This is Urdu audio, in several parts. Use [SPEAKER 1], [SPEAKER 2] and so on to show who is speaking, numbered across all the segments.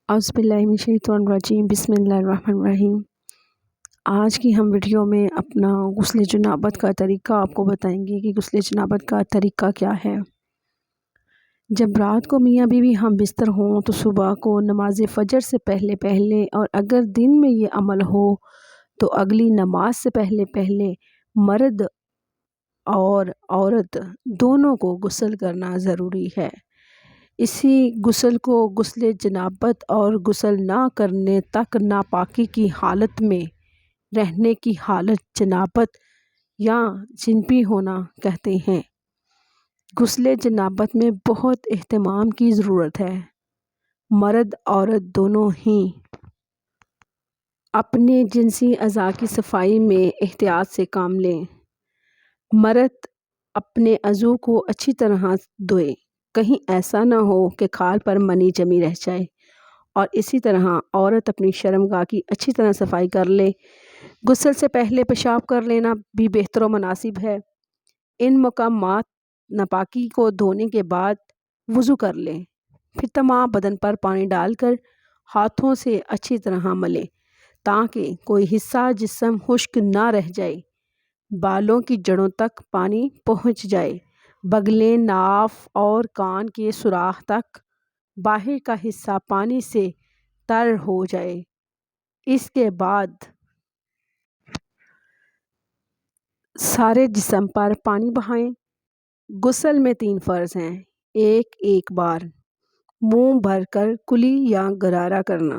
[SPEAKER 1] اعوذ باللہ من الشیطان الرجیم، بسم اللہ الرحمن الرحیم۔ آج کی ہم ویڈیو میں اپنا غسل جنابت کا طریقہ آپ کو بتائیں گے کہ غسل جنابت کا طریقہ کیا ہے۔ جب رات کو میاں بیوی ہم بستر ہوں تو صبح کو نماز فجر سے پہلے اور اگر دن میں یہ عمل ہو تو اگلی نماز سے پہلے مرد اور عورت دونوں کو غسل کرنا ضروری ہے۔ اسی غسل کو غسل جنابت اور غسل نہ کرنے تک ناپاکی کی حالت میں رہنے کی حالت جنابت یا جنبی ہونا کہتے ہیں۔ غسل جنابت میں بہت اہتمام کی ضرورت ہے۔ مرد عورت دونوں ہی اپنے جنسی اعضاء کی صفائی میں احتیاط سے کام لیں۔ مرد اپنے عضو کو اچھی طرح دھوئے، کہیں ایسا نہ ہو کہ کھال پر منی جمی رہ جائے، اور اسی طرح عورت اپنی شرمگاہ کی اچھی طرح صفائی کر لے۔ غسل سے پہلے پیشاب کر لینا بھی بہتر و مناسب ہے۔ ان مقامات ناپاکی کو دھونے کے بعد وضو کر لیں، پھر تمام بدن پر پانی ڈال کر ہاتھوں سے اچھی طرح ملیں تاکہ کوئی حصہ جسم خشک نہ رہ جائے۔ بالوں کی جڑوں تک پانی پہنچ جائے، بغلیں، ناف اور کان کے سوراخ تک باہر کا حصہ پانی سے تر ہو جائے۔ اس کے بعد سارے جسم پر پانی بہائیں۔ غسل میں 3 فرض ہیں۔ ایک بار منہ بھر کر کلی یا غرارہ کرنا،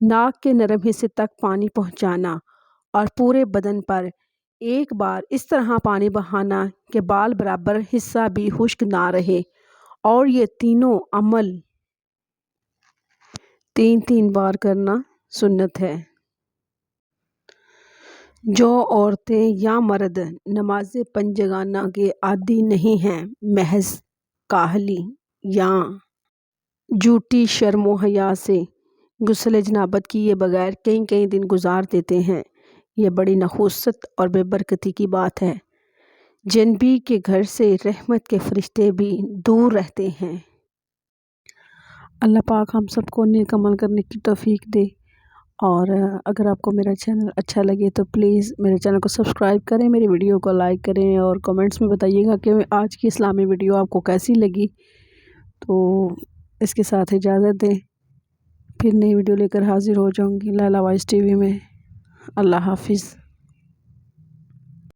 [SPEAKER 1] ناک کے نرم حصے تک پانی پہنچانا اور پورے بدن پر ایک بار اس طرح پانی بہانا کہ بال برابر حصہ بھی خشک نہ رہے، اور یہ تینوں عمل 3 بار کرنا سنت ہے۔ جو عورتیں یا مرد نماز پنجگانہ کے عادی نہیں ہیں، محض کاہلی یا جھوٹی شرم و حیا سے غسل جنابت کیے بغیر کئی دن گزار دیتے ہیں، یہ بڑی نحوست اور بے برکتی کی بات ہے۔ جنبی کے گھر سے رحمت کے فرشتے بھی دور رہتے ہیں۔ اللہ پاک ہم سب کو نیک عمل کرنے کی توفیق دے، اور اگر آپ کو میرا چینل اچھا لگے تو پلیز میرے چینل کو سبسکرائب کریں، میری ویڈیو کو لائک کریں، اور کمنٹس میں بتائیے گا کہ آج کی اسلامی ویڈیو آپ کو کیسی لگی۔ تو اس کے ساتھ اجازت دیں، پھر نئی ویڈیو لے کر حاضر ہو جاؤں گی لیلا وائس ٹی وی میں۔ اللہ حافظ۔